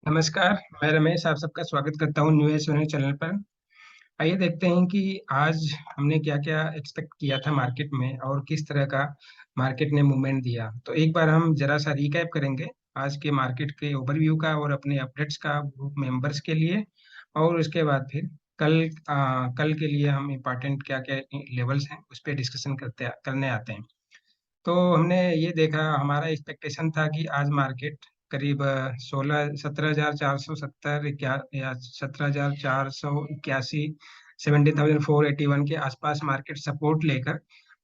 नमस्कार। मैं रमेश आप सबका स्वागत करता हूँ न्यू एज चैनल पर। आइए देखते हैं कि आज हमने क्या क्या एक्सपेक्ट किया था मार्केट में और किस तरह का मार्केट ने मूवमेंट दिया। तो एक बार हम जरा सा रिकैप करेंगे आज के मार्केट के ओवरव्यू का और अपने अपडेट्स का ग्रुप मेंबर्स के लिए। और उसके बाद फिर कल के लिए हम इम्पोर्टेंट क्या क्या लेवल्स हैं उस पर डिस्कशन करने आते हैं। तो हमने ये देखा, हमारा एक्सपेक्टेशन था कि आज मार्केट करीब 17,470 या 17,481, 17,481 के आसपास मार्केट सपोर्ट लेकर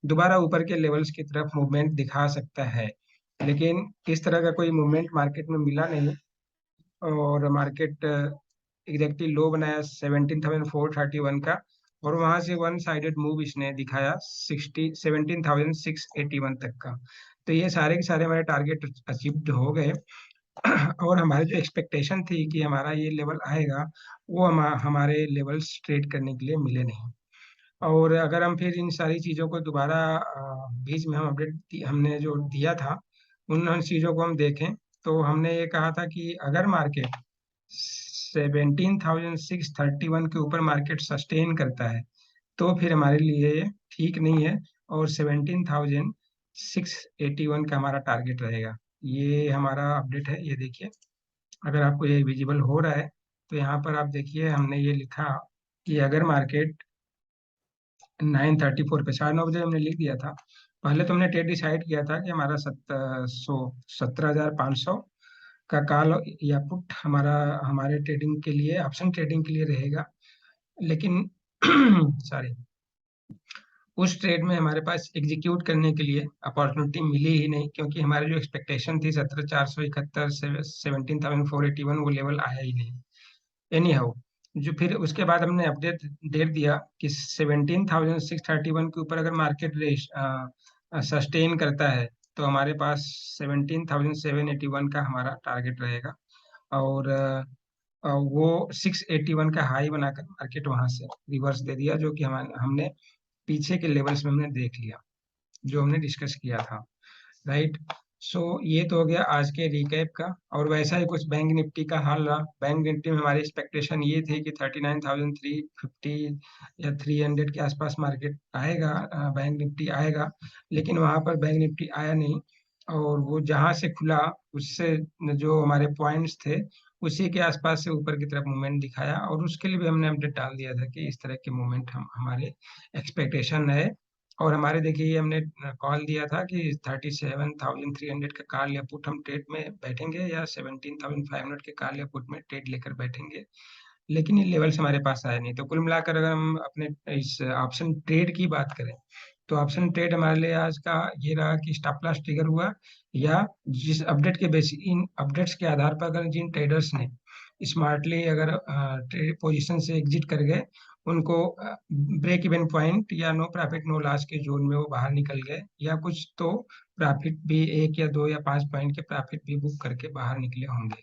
दोबारा ऊपर के लेवल्स की तरफ मूवमेंट दिखा सकता है। लेकिन इस तरह का कोई मूवमेंट मार्केट में मिला नहीं और मार्केट एग्जैक्टली लो बनाया 17,431 का। और वहां से वन साइडेड मूव इसने दिखाया 17,681 तक का। तो ये सारे के सारे हमारे टारगेट अचीव्ड हो गए। और हमारी जो एक्सपेक्टेशन थी कि हमारा ये लेवल आएगा, वो हमारे लेवल्स ट्रेड करने के लिए मिले नहीं। और अगर हम फिर इन सारी चीज़ों को दोबारा बीच में हम अपडेट हमने जो दिया था उन चीज़ों को हम देखें, तो हमने ये कहा था कि अगर मार्केट 17,631 के ऊपर मार्केट सस्टेन करता है तो फिर हमारे लिए ये ठीक नहीं है और 17,681 का हमारा टारगेट रहेगा। ये हमारा अपडेट है, ये देखिए। अगर आपको ये विजिबल हो रहा है तो यहाँ पर आप देखिए हमने ये लिखा कि अगर मार्केट 9:34 पे 9:30 बजे हमने लिख दिया था। पहले तो हमने ट्रेड डिसाइड किया था कि हमारा 17,500 का कॉल या पुट हमारे ट्रेडिंग के लिए, ऑप्शन ट्रेडिंग के लिए रहेगा। लेकिन सॉरी, उस ट्रेड में हमारे पास एग्जीक्यूट करने के लिए अपॉर्चुनिटी मिली ही नहीं, क्योंकि हमारी जो एक्सपेक्टेशन थी 17,471 से 17,481 वो लेवल आया ही नहीं। एनी हाउ, जो फिर उसके बाद हमने अपडेट डेट दिया कि 17,631 के ऊपर अगर मार्केट सस्टेन करता है तो हमारे पास 17,781 का हमारा टारगेट रहेगा। और वो 681 का हाई बनाकर मार्केट वहां से रिवर्स दे दिया, जो कि हमने पीछे के लेवल्स में हमने देख लिया, जो हमने डिस्कस किया था। राइट। सो ये तो हो गया आज के रिकैप का। और वैसा ही कुछ बैंक निफ्टी का हाल रहा। बैंक निफ्टी में हमारी एक्सपेक्टेशन ये थी कि 39,350 या 300 के आसपास मार्केट आएगा, बैंक निफ्टी आएगा। लेकिन वहां पर बैंक निफ्टी आया नहीं। और वो जहां से खुला उससे जो हमारे पॉइंट्स थे उसी के आसपास से ऊपर की तरफ मूवमेंट दिखाया, और उसके लिए भी हमने अपडेट डाल दिया था कि इस तरह के मूवमेंट हमारे एक्सपेक्टेशन है। और हमारे देखिए ये हमने कॉल दिया था कि 37,300 का कॉल या पुट हम ट्रेड में बैठेंगे या 17,500 के कॉल या पुट में ट्रेड लेकर बैठेंगे। लेकिन ये लेवल्स हमारे पास आए नहीं। तो कुल मिलाकर अगर हम अपने इस ऑप्शन ट्रेड की बात करें तो ऑप्शन ट्रेड हमारे लिए आज का ये रहा कि स्टॉप लॉस ट्रिगर हुआ, या जिस अपडेट के बेसिस इन अपडेट्स के आधार पर अगर जिन ट्रेडर्स ने स्मार्टली अगर पोजीशन से एग्जिट कर गए, उनको ब्रेक इवन पॉइंट या नो प्रॉफिट नो लॉस के जोन में वो बाहर निकल गए, या कुछ तो प्रॉफिट भी 1 या 2 या 5 पॉइंट के प्रॉफिट भी बुक करके बाहर निकले होंगे।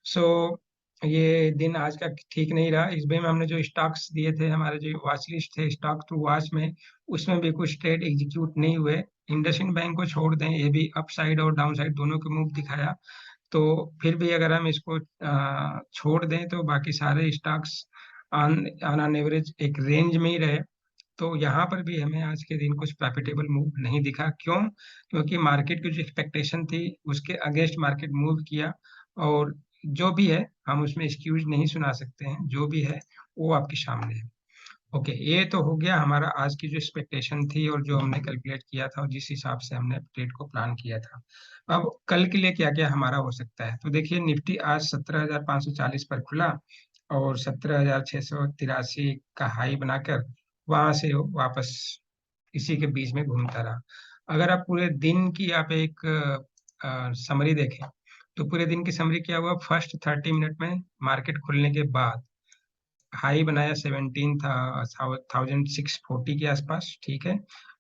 सो ये दिन आज का ठीक नहीं रहा। इस में हमने जो स्टॉक्स दिए थे, हमारे जो वॉच लिस्ट थे स्टॉक टू वॉच में, उसमें भी कुछ ट्रेड एग्जीक्यूट नहीं हुए। इंडसइंड बैंक को छोड़ दें, ये भी अप साइड और डाउन साइड दोनों के मूव दिखाया। तो फिर भी अगर हम इसको छोड़ दें तो बाकी सारे स्टॉक्स ऑन ऑन एवरेज एक रेंज में ही रहे। तो यहाँ पर भी हमें आज के दिन कुछ प्रॉफिटेबल मूव नहीं दिखा। क्यों? क्योंकि मार्केट की जो एक्सपेक्टेशन थी उसके अगेंस्ट मार्केट मूव किया। और जो भी है हम उसमें एक्सक्यूज नहीं सुना सकते हैं, जो भी है वो आपके सामने है। ओके, ये तो हो गया हमारा आज की जो एक्सपेक्टेशन थी और जो हमने कैलकुलेट किया था और जिस हिसाब से हमने ट्रेड को प्लान किया था। अब कल के लिए क्या क्या हमारा हो सकता है, तो देखिए निफ्टी आज 17,540 पर खुला और 17,683 का हाई बनाकर वहां से वो वापस इसी के बीच में घूमता रहा। अगर आप पूरे दिन की आप एक समरी देखें तो पूरे दिन की समरी क्या हुआ, फर्स्ट 30 मिनट में मार्केट खुलने के बाद हाई बनाया 17,640 के आसपास, ठीक है।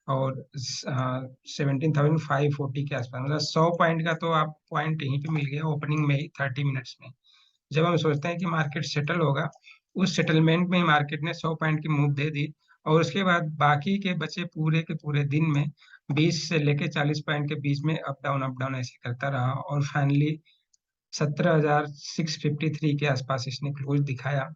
और 17,540 के आसपास, मतलब 100 पॉइंट का तो आप पॉइंट यहीं पे मिल गया ओपनिंग में ही 30 मिनट्स में। जब हम सोचते हैं कि मार्केट सेटल होगा, उस सेटलमेंट में मार्केट ने 100 पॉइंट की मूव दे दी। और उसके बाद बाकी के बचे पूरे के पूरे दिन में 20 से लेके 40 पॉइंट के बीच में अप डाउन ऐसे करता रहा और फाइनली 17,653 के आसपास इसने क्लोज दिखाया,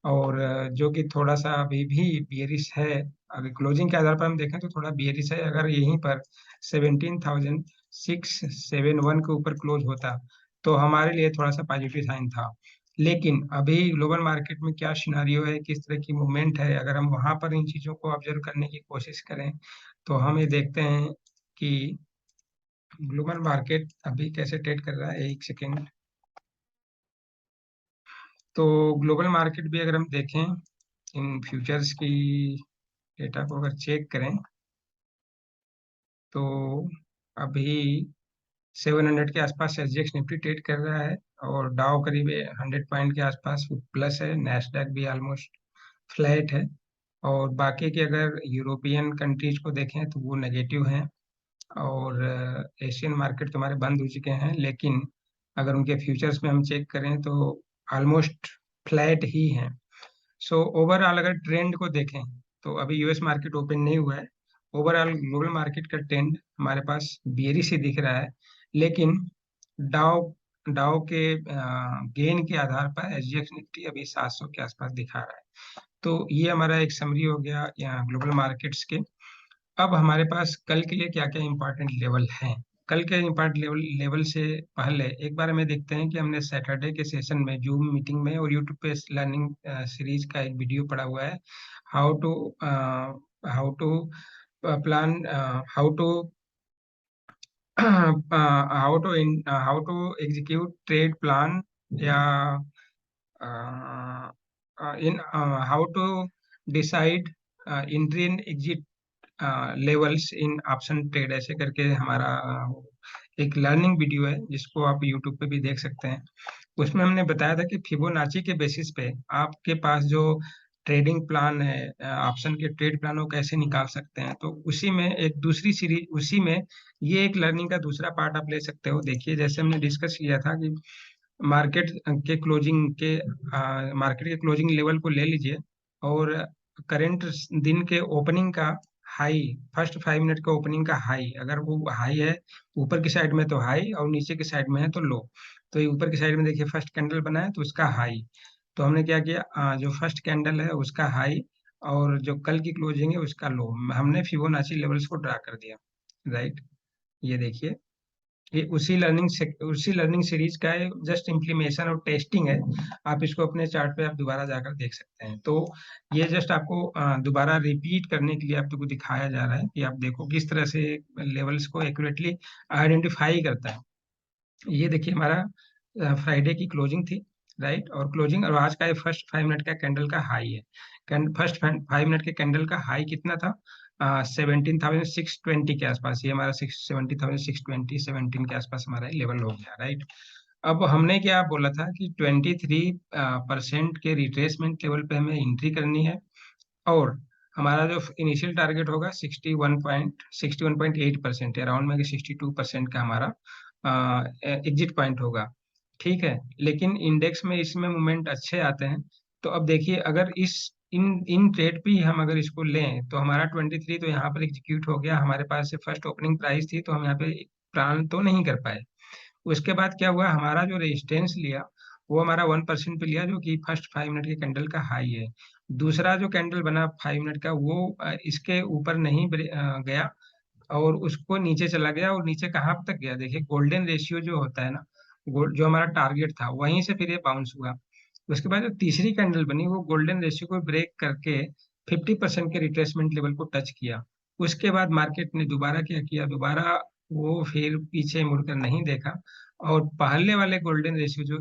और जो कि थोड़ा सा अभी भी बियरिश है। अगर क्लोजिंग के आधार पर हम देखें तो थोड़ा बियरिश है। अगर यहीं पर 17,671 के ऊपर क्लोज होता तो हमारे लिए थोड़ा सा पॉजिटिव साइन था। लेकिन अभी ग्लोबल मार्केट में क्या सिनारियो है, किस तरह की मूवमेंट है, अगर हम वहां पर इन चीजों को ऑब्जर्व करने की कोशिश करें तो हम ये देखते हैं कि ग्लोबल मार्केट अभी कैसे ट्रेड कर रहा है। एक सेकेंड। तो ग्लोबल मार्केट भी अगर हम देखें, इन फ्यूचर्स की डेटा को अगर चेक करें तो अभी 700 के आसपास एसजीएक्स निफ्टी ट्रेड कर रहा है, और डाउ करीब 100 पॉइंट के आसपास प्लस है। नैस्डैक भी ऑलमोस्ट फ्लैट है। और बाकी के अगर यूरोपियन कंट्रीज को देखें तो वो नेगेटिव हैं, और एशियन मार्केट तो हमारे बंद हो चुके हैं। लेकिन अगर उनके फ्यूचर्स में हम चेक करें तो ऑलमोस्ट फ्लैट ही हैं। सो ओवरऑल अगर ट्रेंड को देखें तो अभी यूएस मार्केट ओपन नहीं हुआ है। ओवरऑल ग्लोबल मार्केट का ट्रेंड हमारे पास बेयरिश ही दिख रहा है। लेकिन डाउ डाउ के गेन के आधार पर एसजीएक्स निफ्टी अभी 700 के आसपास दिखा रहा है। तो ये हमारा एक समरी हो गया यहाँ ग्लोबल मार्केट्स के। अब हमारे पास कल के लिए क्या क्या इंपॉर्टेंट लेवल हैं। कल के इम्पोर्टेंट लेवल से पहले एक बार हमें देखते हैं कि हमने सैटरडे के सेशन में जूम मीटिंग में और यूट्यूब पे लर्निंग सीरीज का एक वीडियो पड़ा हुआ है, how to how to plan how to how to execute trade plan, या in how to decide entry and exit levels in option trade, ऐसे करके हमारा एक लर्निंग वीडियो है जिसको आप यूट्यूब पे भी देख सकते हैं। उसमें हमने बताया था कि फिबोनाची के बेसिस पे आपके पास जो ट्रेडिंग प्लान है, ऑप्शन के ट्रेड प्लान, वो कैसे निकाल सकते हैं। तो उसी में एक दूसरी सीरीज, उसी में ये एक लर्निंग का दूसरा पार्ट आप ले सकते हो। देखिए, जैसे हमने डिस्कस किया था कि मार्केट मार्केट के क्लोजिंग लेवल को ले लीजिए, और करंट दिन के ओपनिंग का हाई, फर्स्ट 5 मिनट का ओपनिंग का हाई, अगर वो हाई है ऊपर की साइड में तो हाई, और नीचे की साइड में है तो लो। तो ये ऊपर की साइड में देखिए फर्स्ट कैंडल बना है तो उसका हाई। तो हमने क्या किया, जो फर्स्ट कैंडल है उसका हाई, और जो कल की क्लोजिंग है उसका लो, हमने फिबोनाची लेवल्स को ड्रा कर दिया। राइट, ये देखिए, ये उसी लर्निंग सीरीज का जस्ट इम्प्लीमेशन और टेस्टिंग है। आप इसको अपने चार्ट पे आप दोबारा जाकर देख सकते हैं। तो ये जस्ट आपको दोबारा रिपीट करने के लिए आपको दिखाया जा रहा है कि आप देखो किस तरह से लेवल्स को एक्यूरेटली आइडेंटिफाई करता है। ये देखिए, हमारा फ्राइडे की क्लोजिंग थी। राइट, और क्लोजिंग और आज का ये फर्स्ट 5 मिनट का कैंडल का हाई है। फर्स्ट 5 मिनट के कैंडल का हाई कितना था, 17,620 के आसपास। ये हमारा 17,620 17 के आसपास हमारा लेवल हो गया। राइट, अब हमने क्या बोला था कि 23% के रिट्रेसमेंट लेवल पे हमें एंट्री करनी है, और हमारा जो इनिशियल टारगेट होगा 61.8%, अराउंड में 62% का हमारा एग्जिट पॉइंट होगा। ठीक है, लेकिन इंडेक्स में इसमें मूवमेंट अच्छे आते हैं। तो अब देखिए, अगर इस इन इन ट्रेड पे ही हम अगर इसको लें तो हमारा 23 तो यहाँ पर एग्जीक्यूट हो गया। हमारे पास से फर्स्ट ओपनिंग प्राइस थी तो हम यहाँ पे प्लान तो नहीं कर पाए। उसके बाद क्या हुआ, हमारा जो रेजिस्टेंस लिया वो हमारा 1% पे लिया, जो कि फर्स्ट 5 मिनट के कैंडल का हाई है। दूसरा जो कैंडल बना 5 मिनट का वो इसके ऊपर नहीं गया, और उसको नीचे चला गया। और नीचे कहाँ तक गया, देखिए गोल्डन रेशियो जो होता है ना, गोल्ड जो हमारा टारगेट था वहीं से फिर ये बाउंस हुआ। उसके बाद जो तीसरी कैंडल बनी वो गोल्डन रेशियो को ब्रेक करके 50% के रिट्रेसमेंट लेवल को टच किया। उसके बाद मार्केट ने दोबारा क्या किया, दोबारा वो फिर पीछे मुड़कर नहीं देखा, और पहले वाले गोल्डन रेशियो जो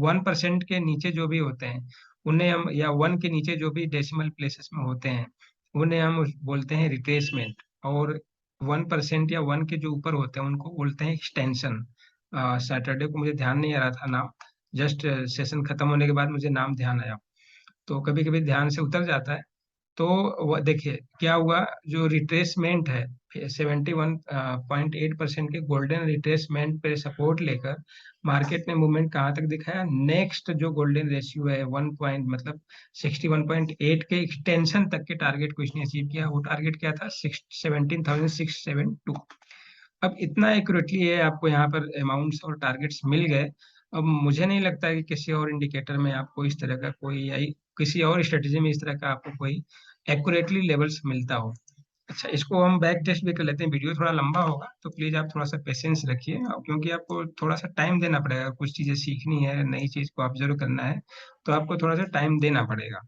1% के नीचे जो भी होते हैं उन्हें हम, या 1 के नीचे जो भी डेसिमल प्लेसेस में होते हैं उन्हें हम बोलते हैं रिट्रेसमेंट, और 1% या 1 के जो ऊपर होते हैं उनको बोलते हैं एक्सटेंशन। सैटरडे को मुझे ध्यान नहीं आ रहा था नाम, जस्ट सेशन खत्म होने के बाद मुझे नाम ध्यान आया, तो कभी कभी ध्यान से उतर जाता है। तो वह देखिए क्या हुआ, जो रिट्रेसमेंट है 71.8% के गोल्डन रिट्रेसमेंट पे सपोर्ट लेकर मार्केट ने मूवमेंट कहाँ तक दिखाया, नेक्स्ट जो गोल्डन रेशियो है 1 पॉइंट मतलब 61.8 के एक्सटेंशन तक के टारगेट को इसने अचीव किया। वो टारगेट क्या था, 17,672। अब इतना एक्यूरेटली है आपको यहाँ पर अमाउंट्स और टारगेट्स मिल गए। अब मुझे नहीं लगता है कि किसी और इंडिकेटर में आपको इस तरह का कोई, या किसी और स्ट्रेटेजी में इस तरह का आपको कोई एक्यूरेटली लेवल्स मिलता हो। अच्छा, इसको हम बैक टेस्ट भी कर लेते हैं। वीडियो थोड़ा लंबा होगा तो प्लीज आप थोड़ा सा पेशेंस रखिए, क्योंकि आपको थोड़ा सा टाइम देना पड़ेगा। कुछ चीजें सीखनी है, नई चीज को ऑब्जर्व करना है, तो आपको थोड़ा सा टाइम देना पड़ेगा।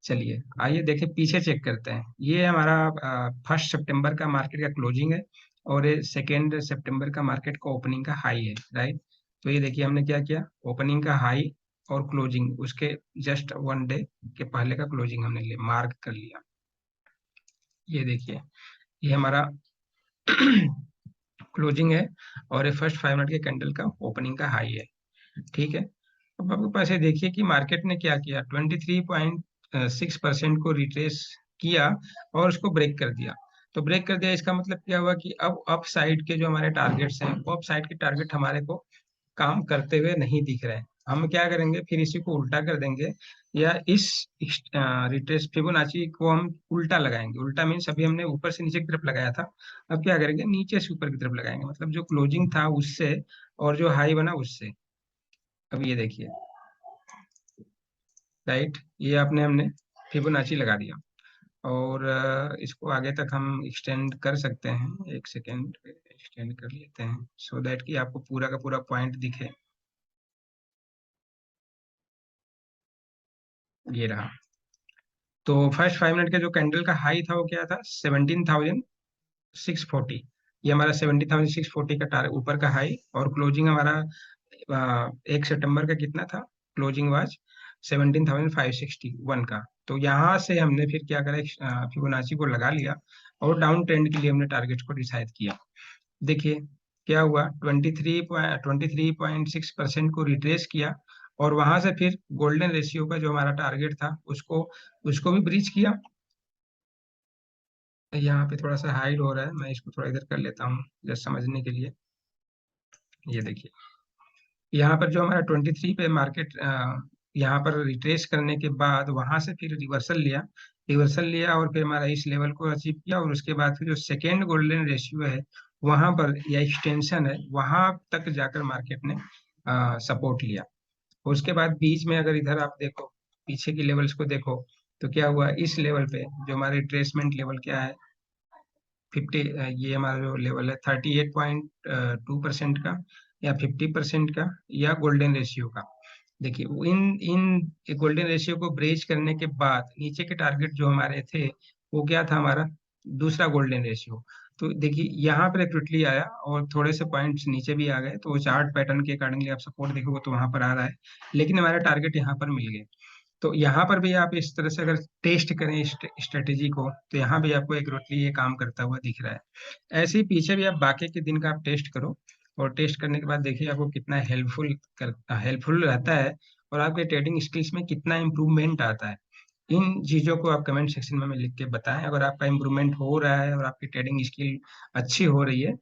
चलिए आइए देखिए, पीछे चेक करते हैं। ये हमारा 1 सितंबर का मार्केट का क्लोजिंग है, और ये 2 सितंबर का मार्केट का ओपनिंग का हाई है, राइट। तो ये देखिए हमने क्या किया, ओपनिंग का हाई और क्लोजिंग उसके जस्ट 1 डे के पहले का क्लोजिंग हमने मार्क कर लिया। ये देखिए, ये हमारा क्लोजिंग है, और ये फर्स्ट 5 मिनट के कैंडल का ओपनिंग का हाई है, ठीक है। अब आपके पास ये देखिए कि मार्केट ने क्या किया, 23.6% को रिट्रेस किया और उसको ब्रेक कर दिया। तो ब्रेक कर दिया, इसका मतलब क्या हुआ कि अब अप साइड के जो हमारे टारगेट्स हैं, वो अप साइड के टारगेट हमारे को काम करते हुए नहीं दिख रहे हैं। हम क्या करेंगे, फिर इसी को उल्टा कर देंगे, या इस रिट्रेस फिबोनाची को हम उल्टा लगाएंगे। उल्टा मीन्स अभी हमने ऊपर से नीचे की तरफ लगाया था, अब क्या करेंगे, नीचे से ऊपर की तरफ लगाएंगे, मतलब जो क्लोजिंग था उससे और जो हाई बना उससे। अब ये देखिए, राइट, ये आपने हमने फिबोनाची लगा दिया, और इसको आगे तक हम एक्सटेंड कर सकते हैं। एक सेकेंड, एक्सटेंड कर लेते हैं सो दैट कि आपको पूरा का पूरा पॉइंट दिखे। ये रहा। तो फर्स्ट 5 मिनट का जो कैंडल का हाई था वो क्या था, 17,640। ये हमारा 17,640 का टारगेट ऊपर का हाई, और क्लोजिंग हमारा 1 सितंबर का कितना था, क्लोजिंग वाज 17,561 का। तो यहाँ से हमने फिर क्या करा, फिबोनाची को लगा लिया, और डाउन ट्रेंड के लिए हमने टारगेट को डिसाइड किया। देखिए क्या हुआ, 23.6% को रिट्रेस किया, और वहां से फिर गोल्डन रेशियो का जो हमारा टारगेट था उसको उसको भी ब्रीच किया। यहाँ पे थोड़ा सा हाइड हो रहा है, मैं इसको थोड़ा इधर कर लेता हूँ जस्ट समझने के लिए। ये देखिए, यहाँ पर जो हमारा 23 पे मार्केट यहाँ पर रिट्रेस करने के बाद वहां से फिर रिवर्सल लिया और फिर हमारा इस लेवल को अचीव किया, और उसके बाद फिर जो सेकेंड गोल्डन रेशियो है वहां पर, या एक्सटेंशन है, वहां तक जाकर मार्केट ने सपोर्ट लिया। और उसके बाद बीच में अगर इधर आप देखो, पीछे की लेवल्स को देखो, तो क्या हुआ, इस लेवल पे जो हमारे रिट्रेसमेंट लेवल क्या है, 50, ये हमारा जो लेवल है 38.2% का, या 50% का, या गोल्डन रेशियो का। देखिए इन इन गोल्डन रेशियो को ब्रेच करने के बाद नीचे के टारगेट जो हमारे थे, वो क्या था हमारा, दूसरा गोल्डन रेशियो। तो देखिए यहाँ पर एक्यूरेटली आया, और थोड़े से पॉइंट्स नीचे भी आ गए, तो वो चार्ट पैटर्न के अकॉर्डिंगली आप सपोर्ट देखोगे तो वहां पर आ रहा है, लेकिन हमारा टारगेट यहाँ पर मिल गए। तो यहाँ पर भी आप इस तरह से अगर टेस्ट करें स्ट्रेटेजी को, तो यहाँ भी आपको एक्यूरेटली ये काम करता हुआ दिख रहा है। ऐसे ही पीछे भी आप बाकी के दिन का आप टेस्ट करो, और टेस्ट करने के बाद देखिए आपको कितना हेल्पफुल रहता है, और आपके ट्रेडिंग स्किल्स में कितना इम्प्रूवमेंट आता है। इन चीजों को आप कमेंट सेक्शन में लिख के बताएं। अगर आपका इम्प्रूवमेंट हो रहा है और आपकी ट्रेडिंग स्किल अच्छी हो रही है,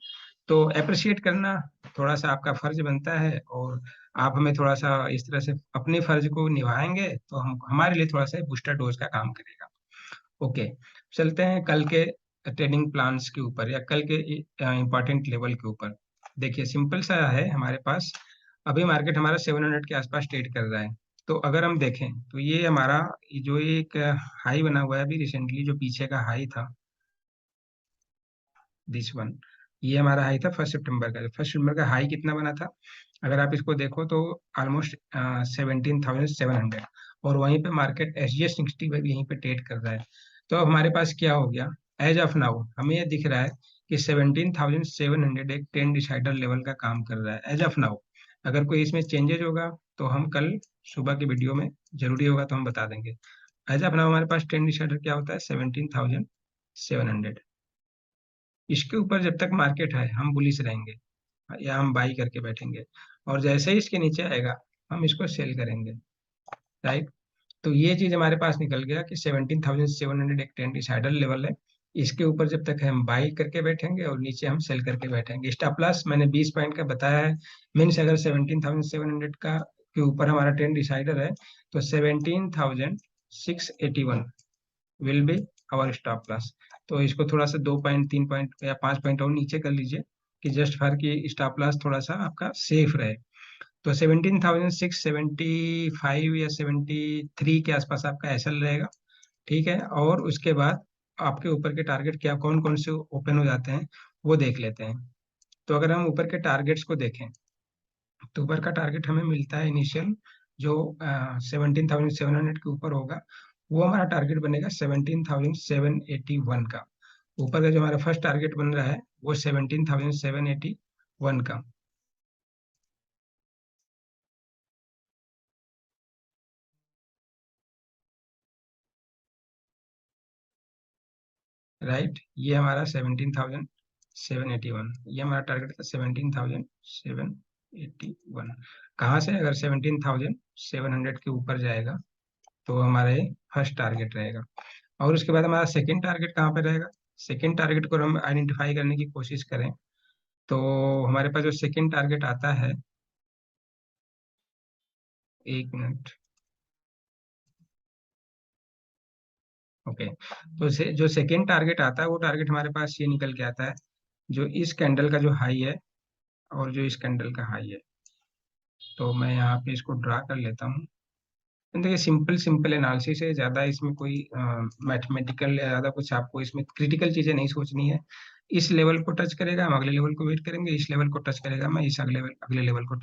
तो अप्रिशिएट करना थोड़ा सा आपका फर्ज बनता है, और आप हमें थोड़ा सा इस तरह से अपने फर्ज को निभाएंगे तो हम हमारे लिए थोड़ा सा बूस्टर डोज का काम करेगा। ओके, चलते हैं कल के ट्रेडिंग प्लान्स के ऊपर, या कल के इम्पोर्टेंट लेवल के ऊपर। देखिए सिंपल सा है हमारे पास, अभी मार्केट हमारा 700 के आसपास ट्रेड कर रहा है। तो अगर हम देखें तो ये हमारा जो एक हाई बना हुआ है अभी रिसेंटली, जो पीछे का हाई था, दिस वन, ये हमारा हाई था 1 सितंबर का। 1 सितंबर का हाई कितना बना था, अगर आप इसको देखो तो ऑलमोस्ट 17,700, और वहीं पे मार्केट SGX 60 पे भी यहीं पे ट्रेड कर रहा है। तो अब हमारे पास क्या हो गया, एज ऑफ नाउ हमें ये दिख रहा है कि 17,700 एक ट्रेंड डिसाइडर लेवल का काम कर रहा है एज ऑफ नाउ। अगर कोई इसमें चेंजेस होगा तो हम कल सुबह की वीडियो में जरूरी होगा तो हम बता देंगे। एज ऑफ नाउ हमारे पास ट्रेंड डिसाइडर क्या होता है, 17,700। इसके ऊपर जब तक मार्केट है हम बुलिश रहेंगे, या हम बाई करके बैठेंगे, और जैसे ही इसके नीचे आएगा हम इसको सेल करेंगे, राइट। तो ये चीज हमारे पास निकल गया कि 17,700 एक ट्रेंड डिसाइडर लेवल है। इसके ऊपर जब तक है हम बाई करके बैठेंगे, और नीचे हम सेल करके बैठेंगे। स्टॉप लॉस मैंने 20 पॉइंट का बताया है। मीन्स अगर 17,700 का के ऊपर हमारा ट्रेंड डिसाइडर है, तो 17,681 will be our stop loss. तो इसको थोड़ा सा 2 पॉइंट 3 पॉइंट या 5 पॉइंट और नीचे कर लीजिए, कि जस्ट फॉर की स्टॉप लॉस थोड़ा सा आपका सेफ रहे। तो 17,675 या 73 के आसपास आपका एसएल रहेगा। ठीक है, और उसके बाद आपके ऊपर के टारगेट क्या कौन कौन से ओपन हो जाते हैं वो देख लेते हैं। तो अगर हम ऊपर के टारगेट्स को देखें तो ऊपर का टारगेट हमें मिलता है इनिशियल जो 17,700 के ऊपर होगा, वो हमारा टारगेट बनेगा 17,781 का। ऊपर का जो हमारा फर्स्ट टारगेट बन रहा है वो 17,781 का। राइट, ये हमारा 17,781, ये हमारा टारगेट था 17,781। कहाँ से? अगर 17,700 के ऊपर जाएगा तो हमारा ये फर्स्ट टारगेट रहेगा। और उसके बाद हमारा सेकंड टारगेट कहाँ पे रहेगा? सेकंड टारगेट को हम आइडेंटिफाई करने की कोशिश करें तो हमारे पास जो सेकंड टारगेट आता है, एक मिनट, ओके। तो जो सेकंड टारगेट आता है वो टारगेट हमारे पास ये निकल के आता है, जो इस कैंडल का जो हाई है और जो इस कैंडल का हाई है। तो मैं यहाँ पे इसको ड्रा कर लेता हूँ। देखिए, सिंपल सिंपल एनालिसिस है, ज़्यादा इसमें कोई मैथमेटिकल या ज़्यादा कुछ आपको इसमें क्रिटिकल चीज़ें नहीं सोचनी है। इस लेवल को टच करेगा हम अगले लेवल को वेट करेंगे, इस लेवल को टच करेगा मैं इस अगले अगले लेवल को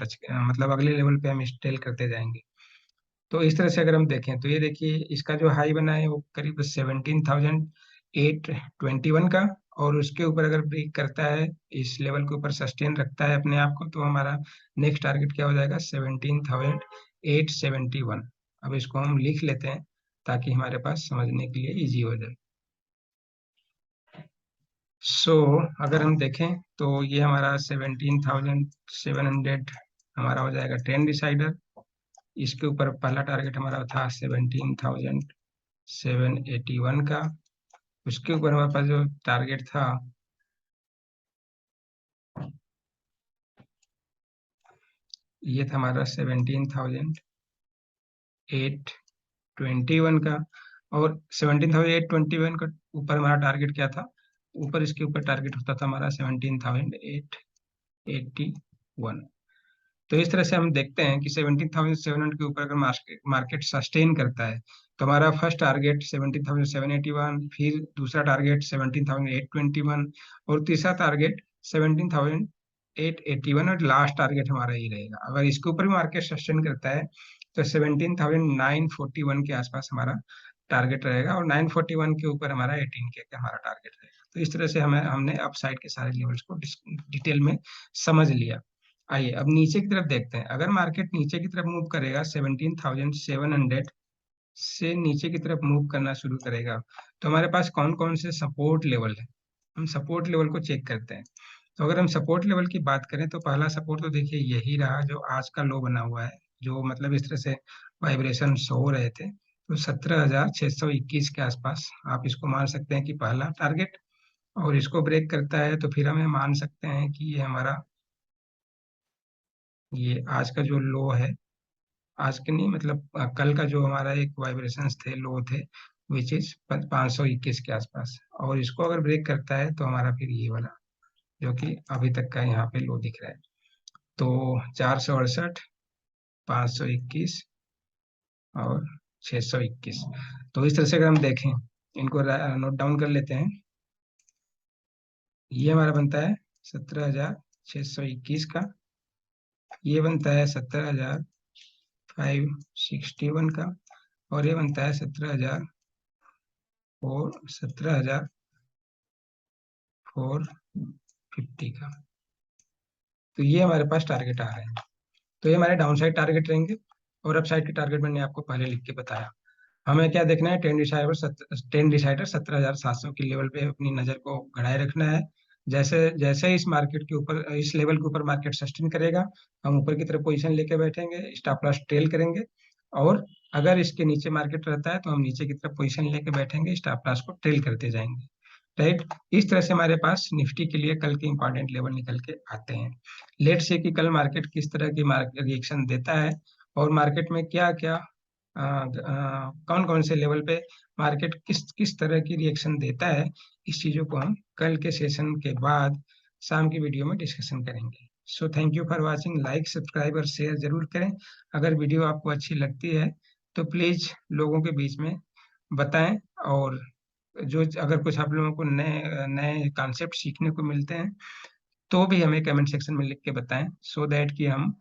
मतलब अगले लेवल पे हम स्टेल करते जाएंगे। तो इस तरह से अगर हम देखें तो ये देखिए, इसका जो हाई बना है वो करीब 17,821 का, और उसके ऊपर अगर ब्रेक करता है, इस लेवल के ऊपर सस्टेन रखता है अपने आप को, तो हमारा नेक्स्ट टारगेट क्या हो जाएगा? 17,871। अब इसको हम लिख लेते हैं ताकि हमारे पास समझने के लिए इजी हो जाए। सो अगर हम देखें तो ये हमारा 17,700 हमारा हो जाएगा ट्रेंड डिसाइडर। इसके ऊपर पहला टारगेट हमारा था 17,781 का। उसके ऊपर हमारे पास जो टारगेट था ये था हमारा 17,821 का। और 17,821 का ऊपर हमारा टारगेट क्या था? ऊपर इसके ऊपर टारगेट होता था हमारा 17,881। तो इस तरह से हम देखते हैं कि 17,700 के ऊपर अगर मार्केट सस्टेन करता है तो हमारा फर्स्ट टारगेट 17,781, फिर दूसरा टारगेट 17,821, और तीसरा टारगेट 17,881, और लास्ट टारगेट हमारा ही रहेगा। अगर इसके ऊपर भी मार्केट सस्टेन करता है तो 17,941 के आसपास हमारा टारगेट रहेगा, और 941 के ऊपर हमारा 18K का हमारा टारगेट रहेगा। तो इस तरह से हमने अपसाइड के सारे लेवल्स को डिटेल में समझ लिया। आइए अब नीचे की तरफ देखते हैं। अगर मार्केट नीचे की तरफ मूव करेगा, 17,700 से नीचे की तरफ मूव करना शुरू करेगा, तो हमारे पास कौन कौन से सपोर्ट लेवल है, हम सपोर्ट लेवल को चेक करते हैं। तो अगर हम सपोर्ट लेवल की बात करें तो पहला सपोर्ट तो देखिए यही रहा जो आज का लो बना हुआ है, जो मतलब इस तरह से वाइब्रेशन शो हो रहे थे। तो 17,621 के आसपास आप इसको मान सकते हैं कि पहला टारगेट, और इसको ब्रेक करता है तो फिर हमें मान सकते हैं कि ये हमारा, ये आज का जो लो है, आज के नहीं मतलब कल का जो हमारा एक वाइब्रेशंस थे, लो थे, विच इज 521 के आसपास, और इसको अगर ब्रेक करता है तो हमारा फिर ये वाला जो कि अभी तक का यहाँ पे लो दिख रहा है, तो 468, 521 और 621। तो इस तरह से अगर हम देखें, इनको नोट डाउन कर लेते हैं। ये हमारा बनता है 17,621 का, ये बनता है 17,561 का, और ये बनता है 17,450 का। तो ये हमारे पास टारगेट आ रहे हैं। तो ये हमारे डाउन साइड टारगेट रहेंगे, और अप साइड के टारगेट मैंने आपको पहले लिख के बताया। हमें क्या देखना है? ट्रेंड डिसाइडर 17,700 के लेवल पे अपनी नजर को गड़ाए रखना है। जैसे जैसे इस मार्केट के ऊपर, इस लेवल के ऊपर मार्केट सस्टेन करेगा, हम ऊपर की तरफ पोजीशन लेके बैठेंगे, स्टॉप लॉस ट्रेल करेंगे। और अगर इसके नीचे मार्केट रहता है तो हम नीचे की तरफ पोजीशन लेके बैठेंगे, स्टॉप लॉस को ट्रेल करते जाएंगे। राइट, इस तरह से हमारे पास निफ्टी के लिए कल के इंपॉर्टेंट लेवल निकल के आते हैं। लेट से कि कल मार्केट किस तरह की मार्केट रिएक्शन देता है, और मार्केट में क्या क्या कौन कौन से लेवल पे मार्केट किस किस तरह की रिएक्शन देता है, इस चीजों को हम कल के सेशन के बाद शाम की वीडियो में डिस्कशन करेंगे। So thank you for watching. Like, subscribe और शेयर जरूर करें। अगर वीडियो आपको अच्छी लगती है तो प्लीज लोगों के बीच में बताएं, और जो अगर कुछ आप लोगों को नए नए कॉन्सेप्ट सीखने को मिलते हैं तो भी हमें कमेंट सेक्शन में लिख के बताएं, सो दैट कि हम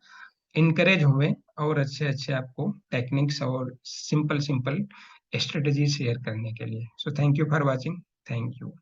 इनकरेज हुए और अच्छे अच्छे आपको टेक्निक्स और सिंपल सिंपल स्ट्रेटजी शेयर करने के लिए। So thank you for watching. Thank you.